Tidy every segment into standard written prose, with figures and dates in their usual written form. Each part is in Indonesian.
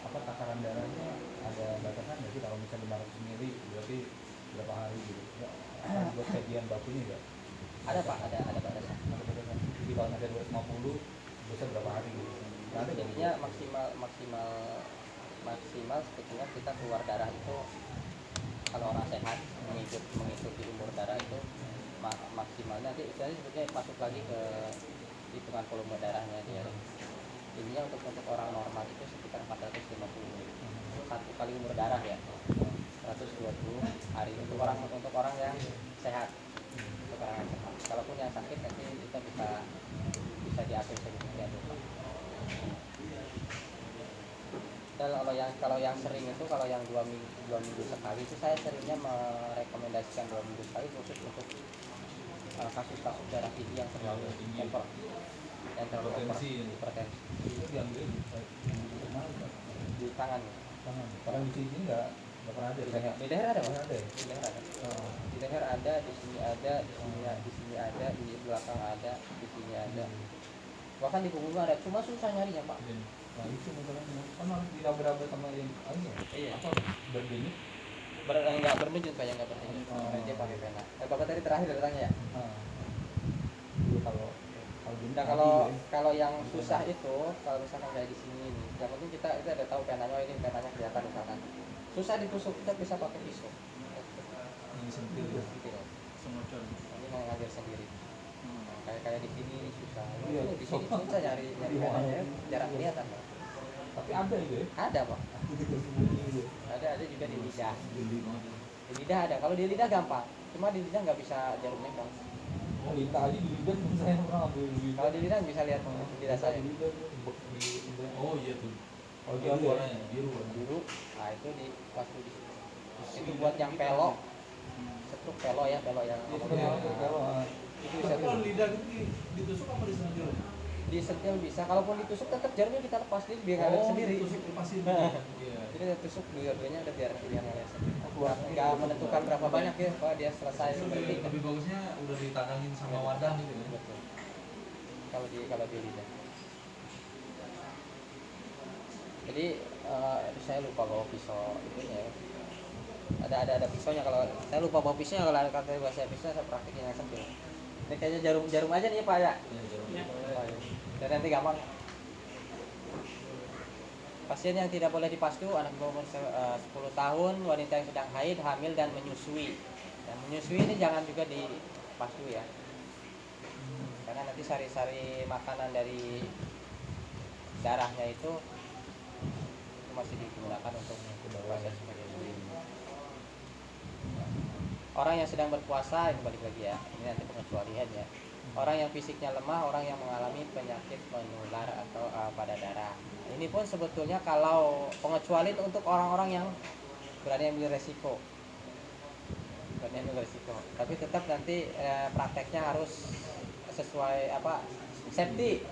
apa takaran darahnya ada batasan nggak sih? Kalau misalnya 500 mili berarti berapa hari gitu? Buat kajian bakunya nggak? Ada Pak, ada batasan. Ada batasan. Jadi kalau ada 250 bisa berapa hari gitu? Nanti jadinya maksimal sebetulnya kita keluar darah itu kalau orang sehat mengikuti umur darah itu maksimalnya nanti istilahnya sebetulnya masuk lagi ke hitungan volume darahnya dia. Ininya untuk orang normal itu sekitar 450 satu kali umur darah ya, 120 hari untuk orang yang sehat. Untuk orang yang sehat. Kalaupun yang sakit nanti kita bisa diatur sedemikian rupa. Dan kalau yang sering itu kalau yang 2 minggu sekali itu saya seringnya merekomendasikan 2 minggu sekali khusus untuk kasus-kasus darah tinggi yang terlalu over, yang terlalu hipertensi. Itu diambil di tangan. Karena di sini nggak pernah ada. Di leher ada Mas? Ada. Di leher ada. Di leher ada, di sini ada, di sini ada, di belakang ada, di sini ada. Bahkan di punggung ada. Cuma susah nyarinya Pak. Nah itu masalahnya. Kan harus diraba-raba sama yang iya. Apa berdenyut? Enggak berdenyut kayak enggak berdenyut. Dia pakai pena. Bapak tadi terakhir datangnya ya? Itu kalau nah kalau yang susah itu kalau misalkan kayak di sini ini, yang penting kita ada tahu penanya, ini penanya kelihatan misalkan. Susah ditusuk kita bisa pakai pisau. Ini sendiri. Semacam. Ini mau ngambil sendiri. Kayak di sini susah. Di sini susah nyari penanya, jarang kelihatan Pak. Tapi ada itu ya? Ada Pak. Ada juga di lidah. Di lidah ada. Kalau di lidah gampang. Cuma di lidah nggak bisa jarum nempel. Oh, lidah aja di lidah saya pernah ambil lidah. Kalau di lidah bisa lihat lidah saya. Oh iya tuh. Oh iya warnanya biru. Nah itu di pas di itu buat yang pelok. Setruk pelok ya, pelok yang itu bisa. Kalau lidah itu ditusuk apa disentil? Disentil bisa, kalaupun ditusuk tetap jarumnya kita lepas dia biar ngalir sendiri. Ditusuk lepasin. Iya. Jadi tusuk dua-duanya udah biar ngalir sendiri. Nggak menentukan berapa banyak ya, Pak dia selesai seperti itu. Lebih bagusnya udah ditangangin sama wadah gitu ya. Betul. Kalau di lidah. Jadi saya lupa bawa pisau itunya ya. Ada pisaunya, kalau saya lupa bawa pisaunya, kalau ada kata bahasa pisau saya praktekin yang sempil. Ini kayaknya jarum aja nih Pak ya. Iya, jarum. Dan nanti gampang. Pasien yang tidak boleh dipasdu, anak berumur 10 tahun, wanita yang sedang haid, hamil dan menyusui. Dan menyusui ini jangan juga dipasdu ya. Karena nanti sari-sari makanan dari darahnya itu masih digunakan untuk proses menyusui. Orang yang sedang berpuasa, ini balik lagi ya, ini nanti pengecualian ya. Orang yang fisiknya lemah, orang yang mengalami penyakit menular atau pada darah. Ini pun sebetulnya kalau pengecualian untuk orang-orang yang berani ambil resiko. Tapi tetap nanti prakteknya harus sesuai safety.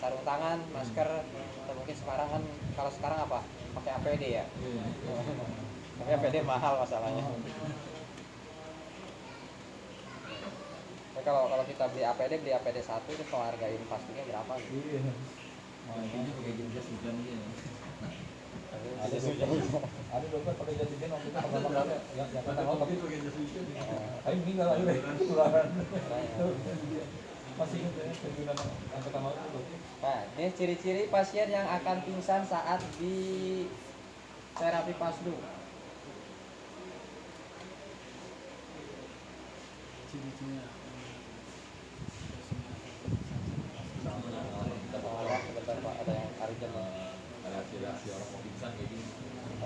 Sarung tangan, masker, atau mungkin sekarang kan, kalau sekarang apa? Pakai APD ya. Tapi APD mahal masalahnya. Kalau kita beli APD 1 itu menghargai pastinya berapa gitu. Iya. Intinya pakai jas hujan ya. Ada dokter pakai jas hujan waktu itu pertama kali yang pertama tapi pakai jas hujan. tapi meninggal lagi ketularan. Masih ingat ya kejunan yang pertama itu. Nah, ini ciri-ciri pasien yang akan pingsan saat di terapi pasdu. Ciri-cirinya. Sebentar Pak, ada yang Arjen. Reaksi orang mau pingsan kayak gini.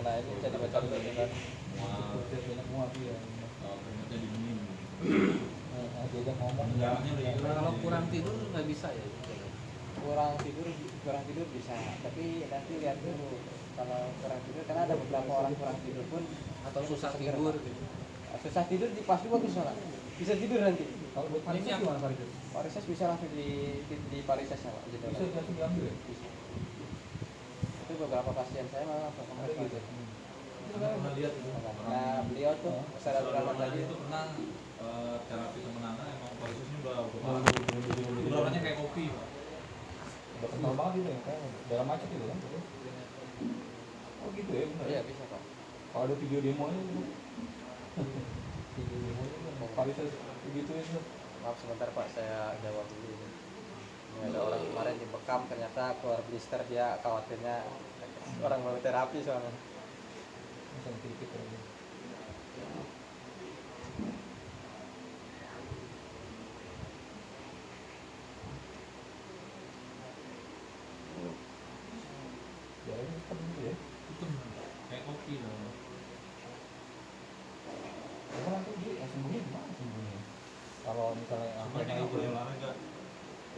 Nah ini bisa dibaca dulu dengan Banyak muat ya. Keringetnya dingin. Diajak ngomong. Darahnya udah hilang. Kalau kurang tidur nggak bisa ya? kurang tidur bisa, tapi nanti lihat dulu. Kalau kurang tidur, karena ada beberapa orang kurang tidur pun Atau susah tidur gitu. susah tidur di pasdu bagus malah. Bisa tidur nanti. Kalau buat varises gimana varises? Varises bisa langsung di varisesnya Pak. Gitu. Bisa langsung diambil ya? Bisa. Itu beberapa pasien saya malah Ada gitu. Pernah lihat itu. Nah beliau tuh secara Orang tadi itu pernah terapi temenangan emang varisesnya udah warnanya kayak kopi Pak. Udah kental banget itu ya, kayak dalam macet itu kan. Oh gitu ya benar. Iya bisa Pak. Kalau ada video demonya itu Video demonya kan. kalau bisa begitu itu. Maaf sebentar Pak, saya jawab dulu ini. Ini ada orang kemarin dibekam ternyata keluar blister, dia khawatirnya orang mau terapi soalnya. Bisa dikit aja. Jalannya cepat gitu ya. Itu kayak kopi lah. Emang nanti dia yang sembuhnya gimana sembuhnya? Kalau misalnya Cuma dia nggak boleh olahraga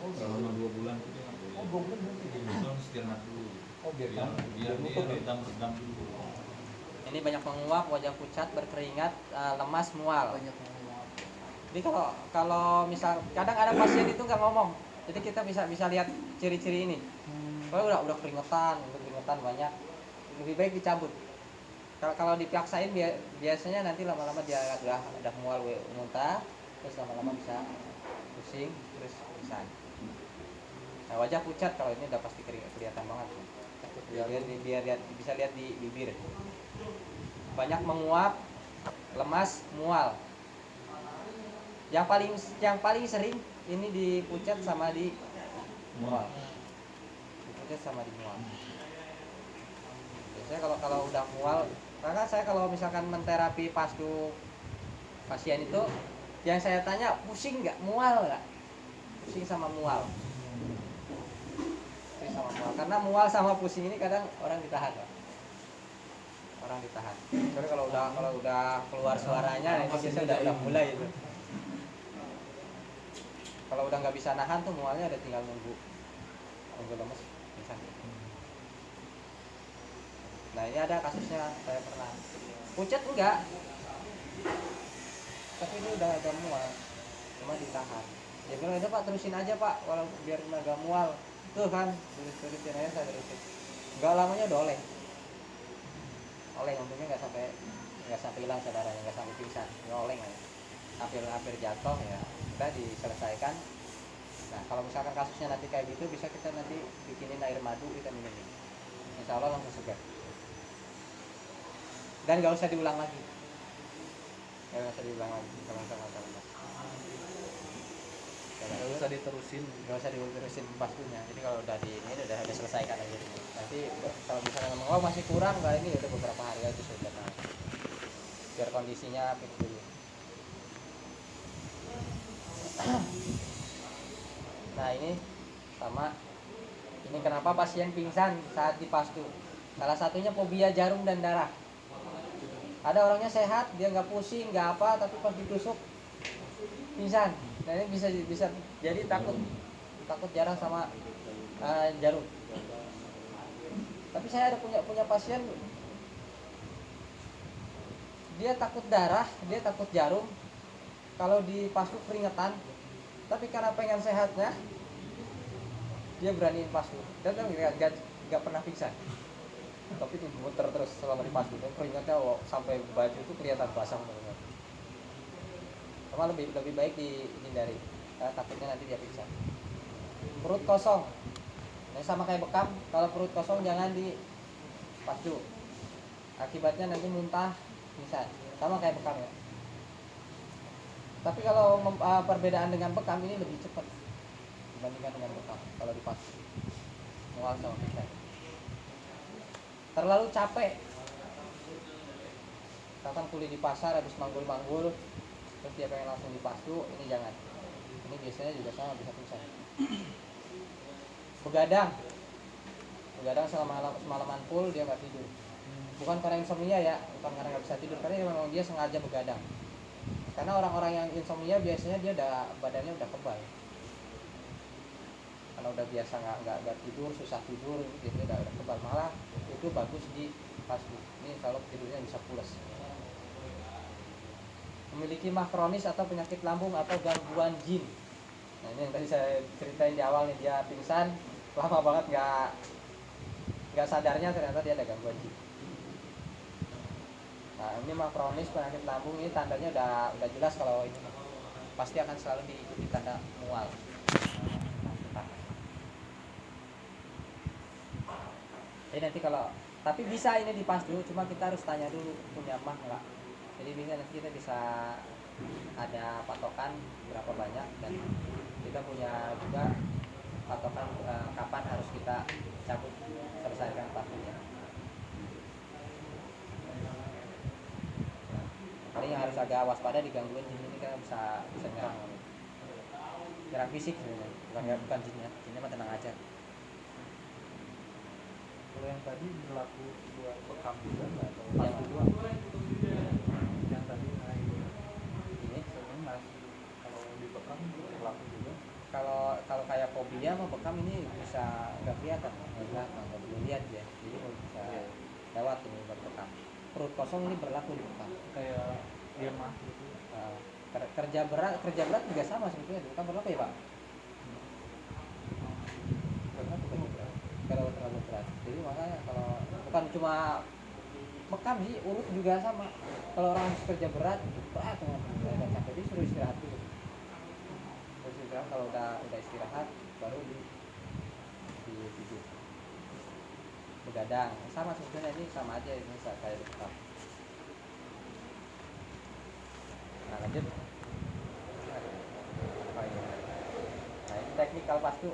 selama 2 bulan itu dia nggak boleh. Oh 2 bulan berarti. Dia harus istirahat dulu. Oh biar Biar dia nutup ya. redam dulu. Ini banyak menguap, wajah pucat, berkeringat, lemas, mual. Banyak menguap. Jadi kalau misal kadang ada pasien itu nggak ngomong, jadi kita bisa lihat ciri-ciri ini. Kalau udah keringetan banyak, lebih baik dicabut. Kalau dipaksain biasanya nanti lama-lama dia udah mual muntah, terus lama-lama bisa pusing, terus pingsan. Nah, wajah pucat kalau ini udah pasti kelihatan banget. Biar bisa lihat di bibir. Banyak menguap, lemas, mual. Yang paling sering ini di pucat sama di mual. Di pucat sama di mual. Biasanya kalau udah mual, karena saya kalau misalkan menterapi pasdu pasien itu, yang saya tanya pusing nggak, mual nggak? Pusing sama mual. Pusing sama mual. Karena mual sama pusing ini kadang orang ditahan, Pak. Orang ditahan. Tapi kalau udah keluar suaranya, itu biasanya udah mulai itu. Kalau udah nggak bisa nahan tuh mualnya, udah tinggal nunggu lemes, bisa. Nah ini ada kasusnya, saya pernah pucat enggak, tapi ini udah agak mual, cuma ditahan. Dia bilang udah Pak, terusin aja Pak, walau biar agak mual. Tuh kan, terusin aja, saya terusin. Enggak lamanya udah oleng, untungnya nggak sampai hilang saudaranya, nggak sampai pingsan, nggak oleng aja. Hampir jatuh ya, kita diselesaikan. Nah kalau misalkan kasusnya nanti kayak gitu, bisa kita nanti bikinin air madu, kita minum. Insya Allah langsung segar. Dan nggak usah diulang lagi, kalau sama-sama. Nggak usah diterusin. Nggak usah diterusin pastunya. Jadi kalau udah ini udah selesaikan aja dulu. Nanti kalau misalnya ngomong masih kurang, nggak ini udah beberapa hari aja sudah tahu. Biar kondisinya fit dulu. Nah ini sama. Ini kenapa pasien pingsan saat dipastu? Salah satunya fobia jarum dan darah. Ada orangnya sehat, dia nggak pusing, nggak apa, tapi pas ditusuk pingsan. Nah ini bisa jadi takut jarah sama jarum. Tapi saya ada punya pasien, dia takut darah, dia takut jarum. Kalau dipastu keringetan, tapi karena pengen sehatnya, dia beraniin pastu. Dan nggak pernah pingsan. Tapi itu muter terus selama dipastu, keringatnya sampai baju itu kelihatan basah banget. Sama lebih baik dihindari, karena takutnya nanti dia pingsan. Perut kosong, ini sama kayak bekam. Kalau perut kosong jangan dipastu, akibatnya nanti muntah, pingsan. Sama kayak bekam ya. Tapi kalau perbedaan dengan bekam ini lebih cepat dibandingkan dengan bekam. Kalau dipastu, mual sama pingsan. Terlalu capek, misalkan kuli di pasar habis manggul-manggul, terus dia pengen langsung dipastu, ini jangan. Ini biasanya juga sama, bisa pingsan. Begadang semalaman full, dia nggak tidur. Bukan karena insomnia ya, bukan karena nggak bisa tidur, karena memang dia sengaja begadang. Karena orang-orang yang insomnia biasanya dia badannya udah kebal. Karena udah biasa nggak tidur, susah tidur, gitu udah kebal. Malah itu bagus di pastu. Ini kalau tidurnya bisa pules. Memiliki mah kronis atau penyakit lambung atau gangguan jin. Nah ini yang tadi saya ceritain di awal nih, dia pingsan lama banget nggak sadarnya ternyata dia ada gangguan jin. Nah ini mah kronis penyakit lambung, ini tandanya udah jelas kalau ini pasti akan selalu diikuti tanda mual. Jadi nanti kalau tapi bisa ini dipas dulu, cuma kita harus tanya dulu punya mah nggak. Jadi bisa nanti kita bisa ada patokan berapa banyak dan kita punya juga patokan kapan harus kita cabut selesaikan pastinya. Paling yang harus agak waspada digangguin jin ini kan bisa nyerang fisik sebenarnya, bukan jinnya mah tenang aja. Kalau yang tadi berlaku buat bekam juga nggak atau Yang pastu doang? Yang tadi naik Ini sebenarnya masih kalau di bekam berlaku juga. kalau kayak fobia mah bekam ini bisa nggak kelihatan, nggak perlu lihat ya, jadi bisa lewat ini buat bekam. Perut kosong ini berlaku di bekam. Kayak dia mah gitu. Nah, kerja berat juga sama sebetulnya, bukan berlaku ya Pak? Berlaku kerja berat kalau terlalu berat. Jadi makanya kalau bukan cuma bekam sih, urut juga sama. Kalau orang kerja berat dengan capek dia suruh istirahat dulu. Terus istirahat, kalau udah istirahat baru di tidur begadang. Sama sebetulnya ini sama aja ini kayak di bekam. Nah lanjut. Nah ini teknik kalpastu.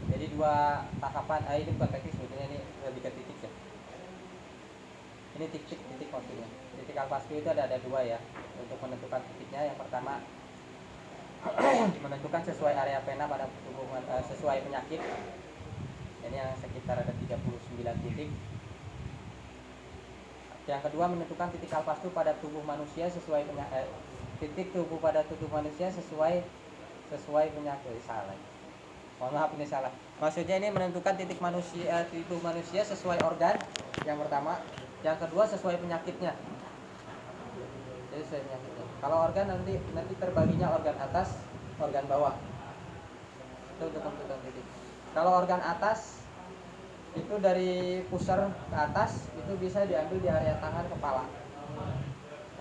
Jadi dua tahapan. Ini bukan teknik sebetulnya, ini lebih ke titik ya. Ini titik maksudnya. Titik kalpastu itu ada dua ya. Untuk menentukan titiknya, yang pertama menentukan sesuai area pena pada tubuh sesuai penyakit. Ini yang sekitar ada 39 titik. Yang kedua menentukan titik kalpastu pada tubuh manusia sesuai titik tubuh pada tubuh manusia sesuai penyakit. Salah. Mohon maaf ini salah. Maksudnya ini menentukan titik tubuh manusia sesuai organ yang pertama, yang kedua sesuai penyakitnya. Jadi sesuai penyakitnya. Kalau organ nanti terbaginya organ atas, organ bawah. Itu untuk menentukan titik. Kalau organ atas itu dari pusar ke atas itu bisa diambil di area tangan, kepala,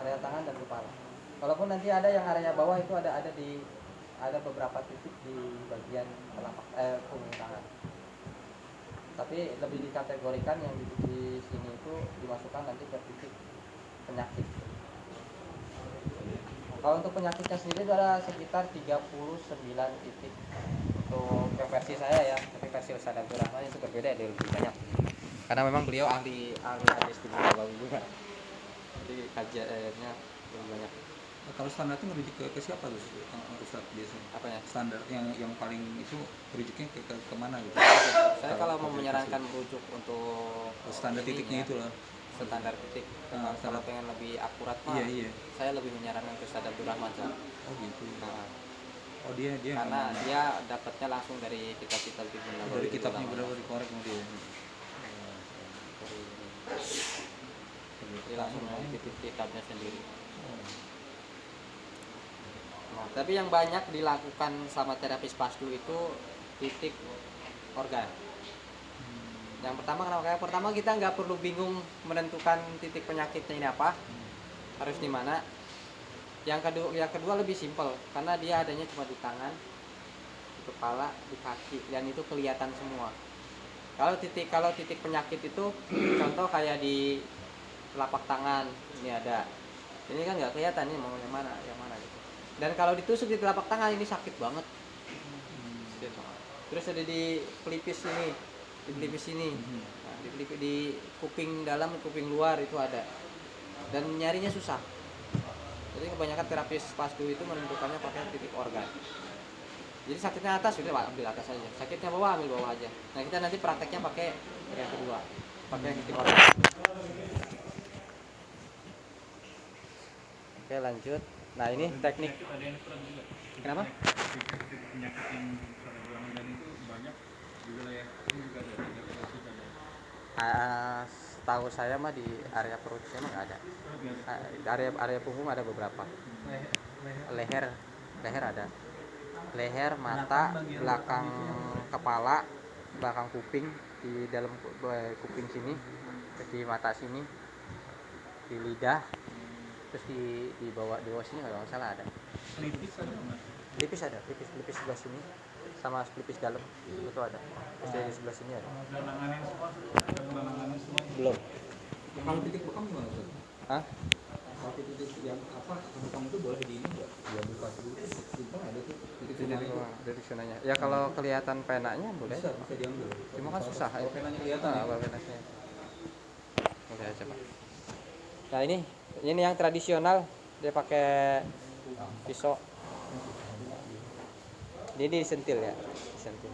area tangan dan kepala. Walaupun nanti ada yang area bawah itu ada beberapa titik di bagian telapak punggung tangan. Tapi lebih dikategorikan yang di sini itu dimasukkan nanti ke titik penyakit. Kalau untuk penyakitnya sendiri itu ada sekitar 39 titik. Untuk yang versi saya ya, tapi versi Ustaz Abdul Rahman itu berbeda, dia lebih banyak. Karena memang beliau ahli hadis di Nabawi juga. Jadi kajiannya lebih banyak. Kalau standar itu merujuk ke siapa tuh Ustaz biasanya? Apanya? Standar yang paling itu merujuknya ke mana gitu? Saya kalau mau menyarankan merujuk untuk standar titiknya itu lah. Standar titik. Kalau pengen lebih akurat mah, iya. saya lebih menyarankan ke Ustaz Abdul Rahman. Oh gitu. Nah, oh dia karena dia dapatnya langsung dari kitab-kitab Ibnu Nabawi. Dari kitabnya benar-benar dikorek sama dia. Dia langsung dari kitabnya sendiri. Nah, tapi yang banyak dilakukan sama terapis pastu itu titik organ. Yang pertama, pertama kita nggak perlu bingung menentukan titik penyakitnya ini apa, harus di mana. Yang kedua lebih simpel karena dia adanya cuma di tangan, di kepala, di kaki, dan itu kelihatan semua. Kalau titik penyakit itu contoh kayak di telapak tangan ini ada, ini kan nggak kelihatan nih mau yang mana gitu. Dan kalau ditusuk di telapak tangan ini sakit banget. Terus ada di pelipis ini, nah, di kuping dalam, kuping luar itu ada, dan nyarinya susah. Jadi kebanyakan terapis pastu itu menentukannya pakai titik organ. Jadi sakitnya atas sudah ambil atas aja, sakitnya bawah ambil bawah aja. Nah kita nanti prakteknya pakai yang kedua, pakai titik organ. Oke lanjut. Nah ini teknik. Kenapa? Penyakit yang dan itu banyak di wilayah ini juga ada. Tahu saya mah di area perut saya mah nggak ada. Area punggung ada beberapa. Leher ada. Leher, mata, belakang kepala, belakang kuping, di dalam kuping sini, di mata sini, di lidah, terus di bawah sini kalau nggak salah ada. Pelipis ada nggak? Lipis sebelah sini. sama pelipis dalam itu ada. Terus di sebelah sini ada. Nanganin semua. Belum. Kalau titik bekam gimana tuh? Hah? Kalau titik yang apa bekam itu boleh di ini nggak? Diambil pas dulu, simpan ada tuh titik Titik itu. detik sunanya. Ya kalau kelihatan penanya boleh. Bisa diambil. Cuma kan susah. Kalau penanya kelihatan ya. Kalau penanya. Oke, coba. Nah ini yang tradisional, dia pakai pisau. Ini disentil ya, disentil.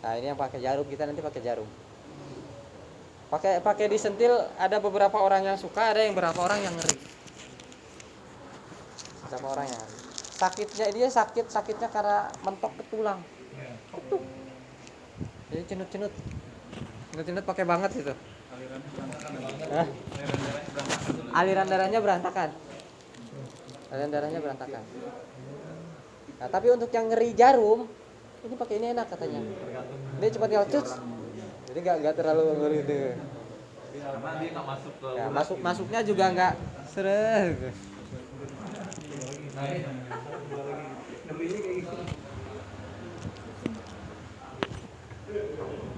Nah ini yang pakai jarum, kita nanti pakai jarum. Pakai disentil, ada beberapa orang yang suka, ada yang beberapa orang yang ngeri. Beberapa orang yang ngeri. Sakitnya sakitnya karena mentok ke tulang. Tuh. Jadi cenut pakai banget itu. Aliran darahnya berantakan. Nah, tapi untuk yang ngeri jarum, ini pakai ini enak katanya. Ini cepat tinggal cuts. Jadi nggak terlalu ngeri itu. Karena dia nggak masuk ke. Ya, masuknya juga nggak seret.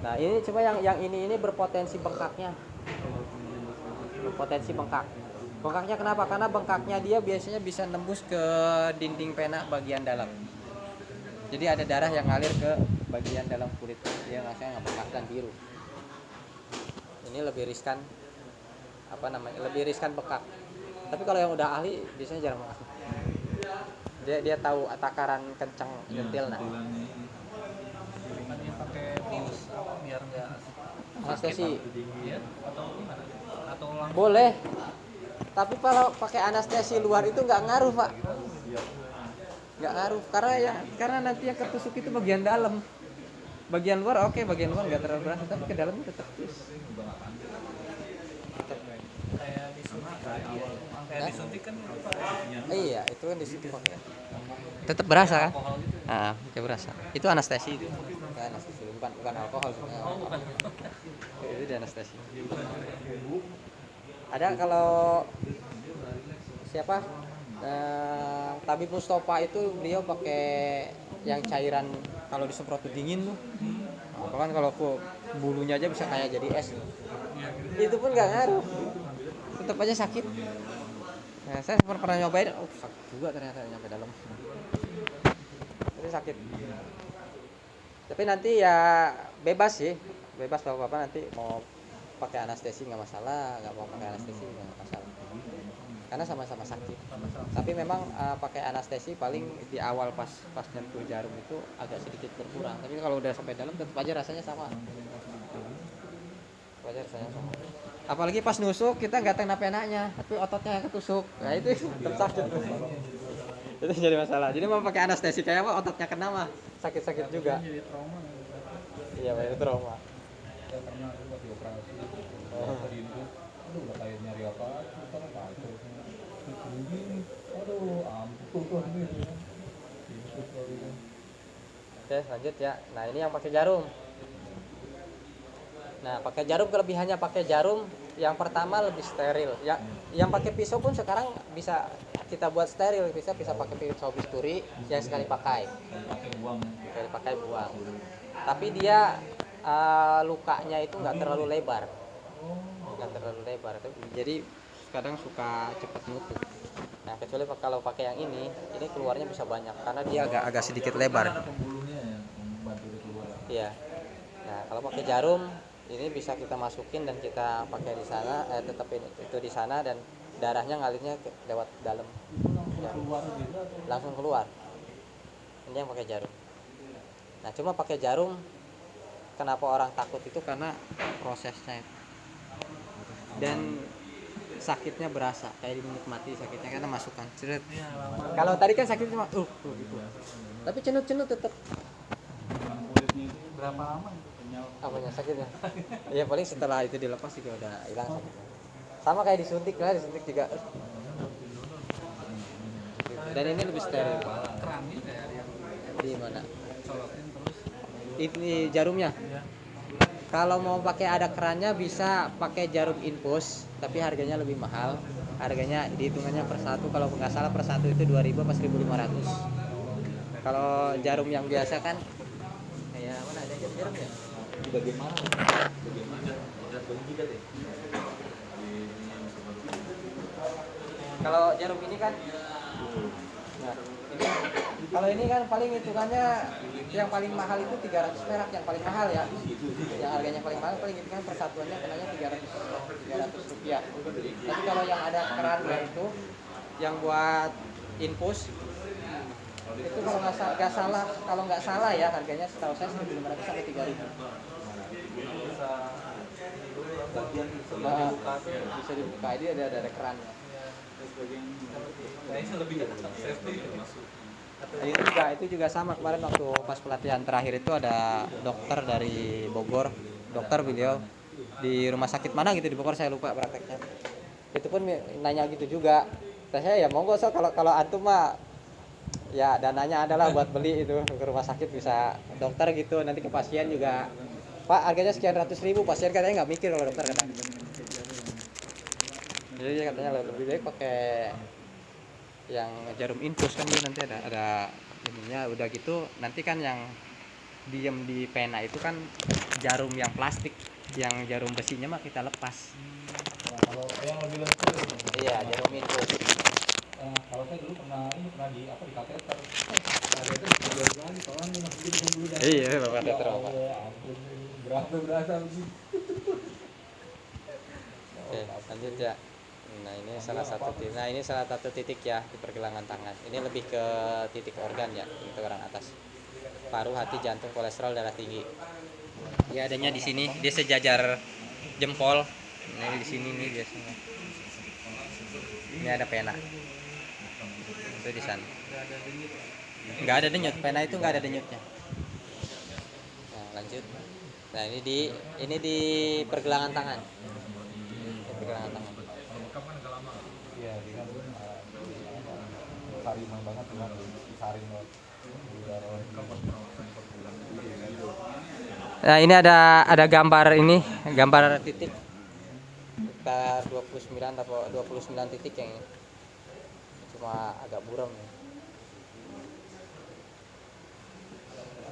Nah ini cuma yang ini berpotensi bengkaknya. Berpotensi bengkak. Bengkaknya kenapa? Karena bengkaknya dia biasanya bisa nembus ke dinding pena bagian dalam. Jadi ada darah yang ngalir ke bagian dalam kulit. Dia rasanya nggak bengkak dan biru. Ini lebih riskan, lebih riskan bengkak. Tapi kalau yang udah ahli biasanya jarang bengkak. Dia tahu takaran kencang nyetil. Nah. Bukannya pakai bius apa biar nggak Anestesi. ya atau gimana? Atau langsung Boleh. Tapi kalau pakai anestesi luar itu nggak ngaruh, Pak. Nggak ngaruh karena nanti yang ketusuk itu bagian dalam. Bagian luar oke, bagian luar nggak terlalu berasa, tapi ke dalam tetap tus. kayak disuntik lagi ya? Kayak disuntik kan Iya, itu kan disuntik pakai. Tetap berasa kan? Ah, kayak berasa. Itu anestesi itu. Bukan anestesi, bukan alkohol. bukan. Itu di anestesi. Ada kalau siapa? Tabib Mustafa itu beliau pakai yang cairan kalau disemprot dingin tuh. Bahkan kalau bulunya aja bisa kayak jadi es. Itu pun nggak ngaruh. Tetap aja sakit. Nah, saya pernah nyobain, sakit juga ternyata nyampe dalam. Itu sakit. Tapi nanti ya bebas sih, bebas bapak-bapak nanti mau pakai anestesi nggak masalah, nggak mau pakai anestesi nggak masalah. Karena sama-sama sakit. Tapi memang pakai anestesi paling di awal pas nyentuh jarum itu agak sedikit berkurang. Tapi kalau udah sampai dalam tetap aja rasanya sama. Apalagi pas nusuk kita nggak kena penanya, tapi ototnya yang ketusuk. Nah itu tetap sakit. Itu jadi masalah. Jadi mau pakai anestesi kayak apa ototnya kena mah sakit-sakit juga. Jadi trauma. Iya, banyak trauma. Saya pernah buat dioperasi. Tadi itu, aduh udah kayak nyari apa? Sekarang kacau. Aduh, ampun gitu. Oke, lanjut ya. Nah, ini yang pakai jarum. Nah, pakai jarum kelebihannya pakai jarum yang pertama lebih steril. Yang pakai pisau pun sekarang bisa kita buat steril, bisa pakai pisau bisturi yang sekali pakai. Sekali pakai buang. Tapi dia lukanya itu nggak terlalu lebar. Jadi kadang suka cepat nutup. Nah, kecuali kalau pakai yang ini keluarnya bisa banyak karena dia agak sedikit lebar. Ada pembuluhnya yang membantu dia keluar. Iya. Nah, kalau pakai jarum ini bisa kita masukin dan kita pakai di sana, tetepin itu di sana dan darahnya ngalirnya lewat dalam. Ya. Langsung keluar. Ini yang pakai jarum. Nah, cuma pakai jarum kenapa orang takut itu karena prosesnya dan sakitnya berasa kayak dinikmati sakitnya karena masukan. Kalau tadi kan sakit cuma gitu. Tapi cenut-cenut tetap. Kulitnya itu berapa lama itu kenyal? Apanya sakitnya? Ya paling setelah itu dilepas juga udah hilang sakitnya. Sama kayak disuntik juga. Dan ini lebih steril. Keramik kayak yang Di mana? colokin terus. Ini jarumnya. Kalau mau pakai ada kerannya bisa pakai jarum infus, tapi harganya lebih mahal. Harganya dihitungannya per satu, kalau nggak salah per satu itu 2.000 pas 1.500. Kalau jarum yang biasa kan kayak mana ada jarum ya? Di bagian mana? Bagian mana? Bagian jidat ya? Kalau jarum ini kan, nah, kalau ini kan paling hitungannya yang paling mahal itu 300 perak yang paling mahal ya. Yang harganya paling mahal paling itu kan persatuannya kenanya 300 rupiah. Tapi kalau yang ada kerannya itu yang buat infus itu kalau nggak salah ya harganya setahu saya 1.500 sampai 3.000. Bagian Nah, dibuka tuh bisa dibuka ini ada kerannya. Kayaknya lebih safety masuk. Itu juga sama kemarin waktu pas pelatihan terakhir itu ada dokter dari Bogor, dokter beliau di rumah sakit mana gitu di Bogor saya lupa prakteknya. Itu pun nanya gitu juga. Saya ya monggo so kalau antum mah ya dananya adalah buat beli itu ke rumah sakit bisa dokter gitu nanti ke pasien juga Pak harganya sekian ratus ribu pasien katanya nggak mikir kalau dokter kata. Jadi katanya lebih baik pakai yang jarum infus kan nanti ada ininya udah gitu nanti kan yang diem di pena itu kan jarum yang plastik yang jarum besinya mah kita lepas. Nah, kalau yang lebih lengkap Iya jarum infus. kalau saya dulu pernah di kateter. Kateter juga lagi soalnya masih dulu dah. Iya bapak kateter Ya bapak. Allah, ampun. Berasa begini. Oke lanjut ya. Nah ini salah satu titik ya di pergelangan tangan. Ini lebih ke titik organ ya untuk orang atas. Paru, hati, jantung, kolesterol, darah tinggi. Ya adanya di sini. Dia sejajar jempol. Ini di sini nih biasanya. Ini ada pena. Itu di sana. Nggak ada denyut. Pena itu nggak ada denyutnya. Nah lanjut. Nah ini di pergelangan tangan. Di pergelangan tangan. Iya, dia kan sariman banget dengan disaring banget. Nah ini ada gambar ini gambar titik sekitar 29 atau 29 titik yang ini cuma agak buram ya.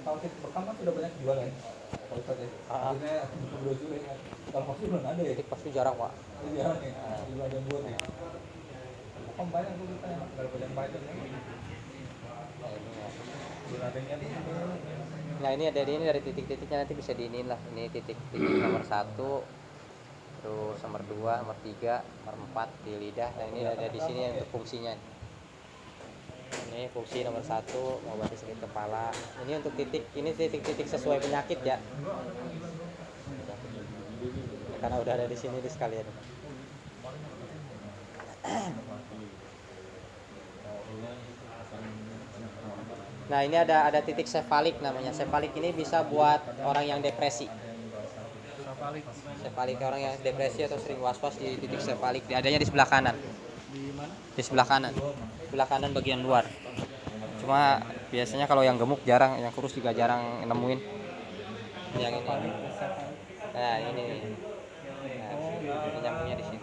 Kalau titik bekam kan sudah banyak jual ya. Kalau Ustaz ya. Akhirnya brosur ya. Kalau pasti belum ada ya. Titik pasti jarang pak. Ini jarang ya. Belum ada yang buat ya. Bekam banyak tuh kita yang nggak dapat yang Python ya. Nah, ini ya. Belum ada yang Nah ini dari titik-titiknya nanti bisa diinin lah. Ini titik-titik nomor 1, terus nomor 2, nomor 3, nomor 4 di lidah. Nah ini ada di sini yang untuk fungsinya. Ini fungsi nomor 1 mengobati sakit kepala. Ini untuk ini titik-titik sesuai penyakit ya. Karena udah ada di sini di sekalian. Nah ini ada titik sefalik namanya. Sefalik ini bisa buat orang yang depresi. Sefalik orang yang depresi atau sering was-was di titik sefalik. Adanya di sebelah kanan. di mana? Di sebelah kanan. Sebelah kanan bagian luar. Cuma biasanya kalau yang gemuk jarang, yang kurus juga jarang nemuin. Yang ini. Nah ini. Nah, ini nyambungnya di sini.